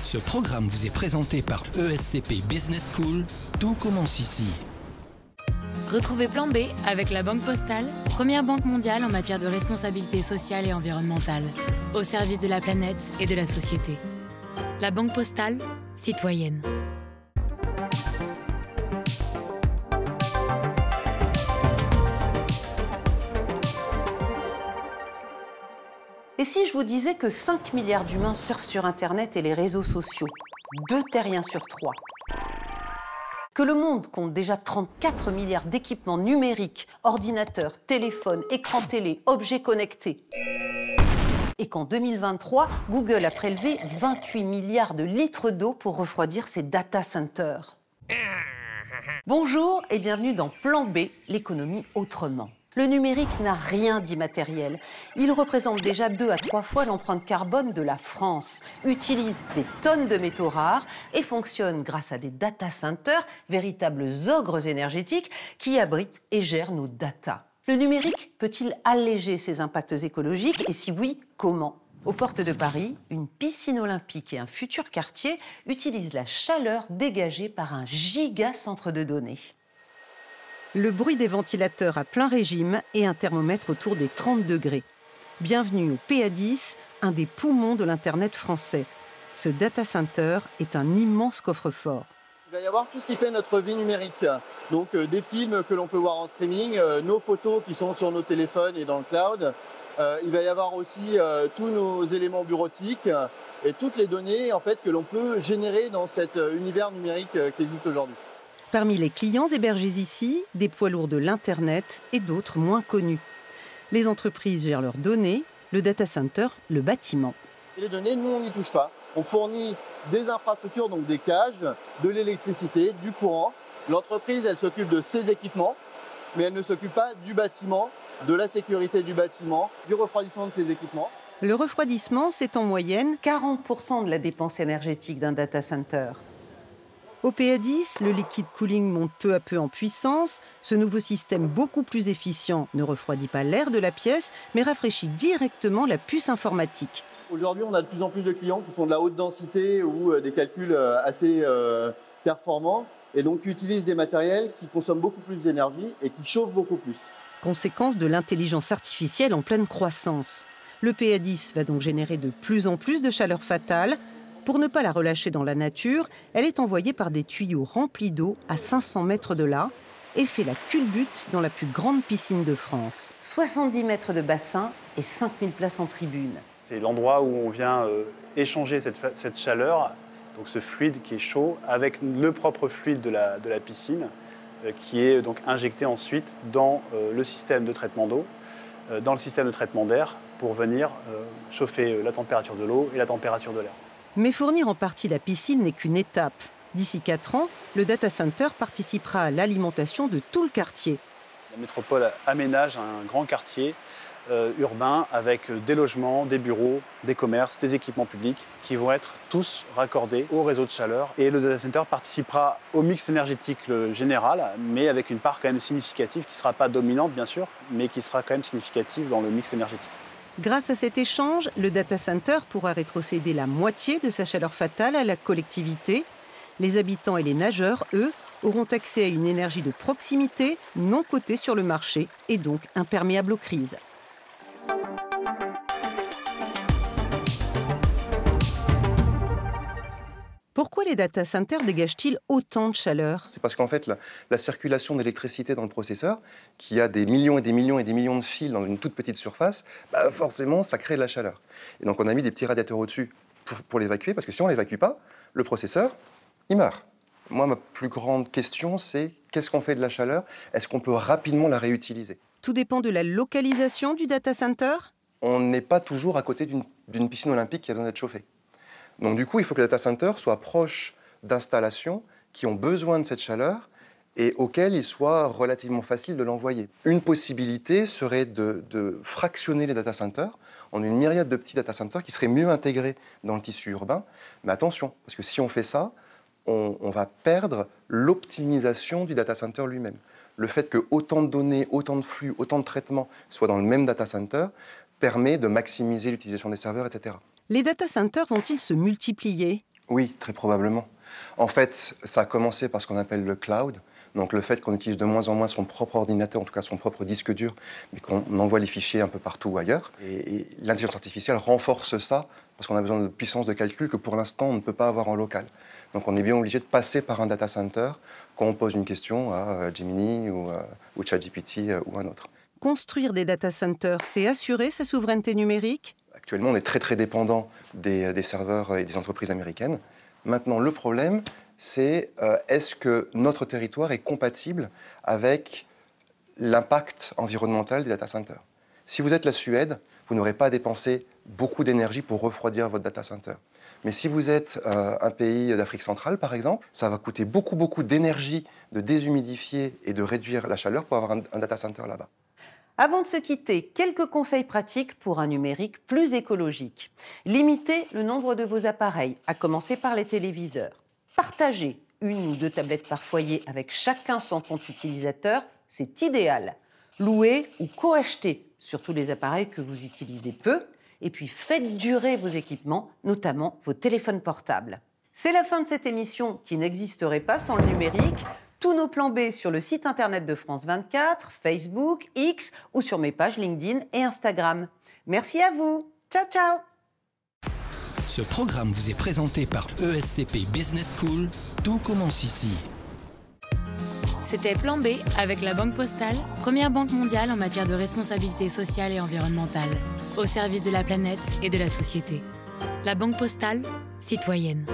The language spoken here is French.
Ce programme vous est présenté par ESCP Business School. Tout commence ici. Retrouvez Plan B avec la Banque Postale, première banque mondiale en matière de responsabilité sociale et environnementale, au service de la planète et de la société. La Banque Postale, citoyenne. Et si je vous disais que 5 milliards d'humains surfent sur Internet et les réseaux sociaux, 2 terriens sur 3, que le monde compte déjà 34 milliards d'équipements numériques, ordinateurs, téléphones, écrans télé, objets connectés, et qu'en 2023, Google a prélevé 28 milliards de litres d'eau pour refroidir ses data centers. Bonjour et bienvenue dans Plan B, l'économie autrement. Le numérique n'a rien d'immatériel. Il représente déjà 2 à 3 fois l'empreinte carbone de la France, utilise des tonnes de métaux rares et fonctionne grâce à des data centers, véritables ogres énergétiques qui abritent et gèrent nos data. Le numérique peut-il alléger ces impacts écologiques et si oui, comment ? Aux portes de Paris, une piscine olympique et un futur quartier utilisent la chaleur dégagée par un giga centre de données. Le bruit des ventilateurs à plein régime et un thermomètre autour des 30 degrés. Bienvenue au PA10, un des poumons de l'Internet français. Ce data center est un immense coffre-fort. Il va y avoir tout ce qui fait notre vie numérique. Donc des films que l'on peut voir en streaming, nos photos qui sont sur nos téléphones et dans le cloud. Il va y avoir aussi tous nos éléments bureautiques et toutes les données en fait, que l'on peut générer dans cet univers numérique qui existe aujourd'hui. Parmi les clients hébergés ici, des poids lourds de l'Internet et d'autres moins connus. Les entreprises gèrent leurs données, le data center, le bâtiment. Et les données, nous, on n'y touche pas. On fournit des infrastructures, donc des cages, de l'électricité, du courant. L'entreprise, elle s'occupe de ses équipements, mais elle ne s'occupe pas du bâtiment, de la sécurité du bâtiment, du refroidissement de ses équipements. Le refroidissement, c'est en moyenne 40% de la dépense énergétique d'un data center. Au PA10, le liquid cooling monte peu à peu en puissance. Ce nouveau système beaucoup plus efficient ne refroidit pas l'air de la pièce, mais rafraîchit directement la puce informatique. Aujourd'hui, on a de plus en plus de clients qui font de la haute densité ou des calculs assez performants et donc qui utilisent des matériels qui consomment beaucoup plus d'énergie et qui chauffent beaucoup plus. Conséquence de l'intelligence artificielle en pleine croissance. Le PA10 va donc générer de plus en plus de chaleur fatale. Pour ne pas la relâcher dans la nature, elle est envoyée par des tuyaux remplis d'eau à 500 mètres de là et fait la culbute dans la plus grande piscine de France. 70 mètres de bassin et 5000 places en tribune. C'est l'endroit où on vient échanger cette chaleur, donc ce fluide qui est chaud, avec le propre fluide de la piscine, qui est donc injecté ensuite dans le système de traitement d'eau, dans le système de traitement d'air, pour venir chauffer la température de l'eau et la température de l'air. Mais fournir en partie la piscine n'est qu'une étape. D'ici 4 ans, le data center participera à l'alimentation de tout le quartier. La métropole aménage un grand quartier urbain avec des logements, des bureaux, des commerces, des équipements publics qui vont être tous raccordés au réseau de chaleur. Et le data center participera au mix énergétique général, mais avec une part quand même significative qui ne sera pas dominante bien sûr, mais qui sera quand même significative dans le mix énergétique. Grâce à cet échange, le data center pourra rétrocéder la moitié de sa chaleur fatale à la collectivité. Les habitants et les nageurs, eux, auront accès à une énergie de proximité non cotée sur le marché et donc imperméable aux crises. Pourquoi les data centers dégagent-ils autant de chaleur ? C'est parce qu'en fait, la circulation d'électricité dans le processeur, qui a des millions et des millions et des millions de fils dans une toute petite surface, forcément, ça crée de la chaleur. Et donc, on a mis des petits radiateurs au-dessus pour l'évacuer, parce que si on ne l'évacue pas, le processeur, il meurt. Moi, ma plus grande question, c'est qu'est-ce qu'on fait de la chaleur ? Est-ce qu'on peut rapidement la réutiliser ? Tout dépend de la localisation du data center ? On n'est pas toujours à côté d'une piscine olympique qui a besoin d'être chauffée. Donc du coup, il faut que le data center soit proche d'installations qui ont besoin de cette chaleur et auxquelles il soit relativement facile de l'envoyer. Une possibilité serait de fractionner les data centers en une myriade de petits data centers qui seraient mieux intégrés dans le tissu urbain. Mais attention, parce que si on fait ça, on va perdre l'optimisation du data center lui-même. Le fait que autant de données, autant de flux, autant de traitements soient dans le même data center permet de maximiser l'utilisation des serveurs, etc. Les data centers vont-ils se multiplier ? Oui, très probablement. En fait, ça a commencé par ce qu'on appelle le cloud, donc le fait qu'on utilise de moins en moins son propre ordinateur, en tout cas son propre disque dur, mais qu'on envoie les fichiers un peu partout ailleurs. Et l'intelligence artificielle renforce ça, parce qu'on a besoin de puissance de calcul que pour l'instant on ne peut pas avoir en local. Donc on est bien obligé de passer par un data center quand on pose une question à Gemini ou ChatGPT ou un autre. Construire des data centers, c'est assurer sa souveraineté numérique? Actuellement, on est très très dépendant des serveurs et des entreprises américaines. Maintenant, le problème, c'est est-ce que notre territoire est compatible avec l'impact environnemental des data centers? Si vous êtes la Suède, vous n'aurez pas à dépenser beaucoup d'énergie pour refroidir votre data center. Mais si vous êtes un pays d'Afrique centrale, par exemple, ça va coûter beaucoup d'énergie de déshumidifier et de réduire la chaleur pour avoir un data center là-bas. Avant de se quitter, quelques conseils pratiques pour un numérique plus écologique. Limitez le nombre de vos appareils, à commencer par les téléviseurs. Partagez 1 ou 2 tablettes par foyer avec chacun son compte utilisateur, c'est idéal. Louez ou co-achetez surtout les appareils que vous utilisez peu. Et puis faites durer vos équipements, notamment vos téléphones portables. C'est la fin de cette émission qui n'existerait pas sans le numérique. Tous nos plans B sur le site internet de France 24, Facebook, X ou sur mes pages LinkedIn et Instagram. Merci à vous. Ciao, ciao. Ce programme vous est présenté par ESCP Business School. Tout commence ici. C'était Plan B avec la Banque Postale, première banque mondiale en matière de responsabilité sociale et environnementale, au service de la planète et de la société. La Banque Postale, citoyenne.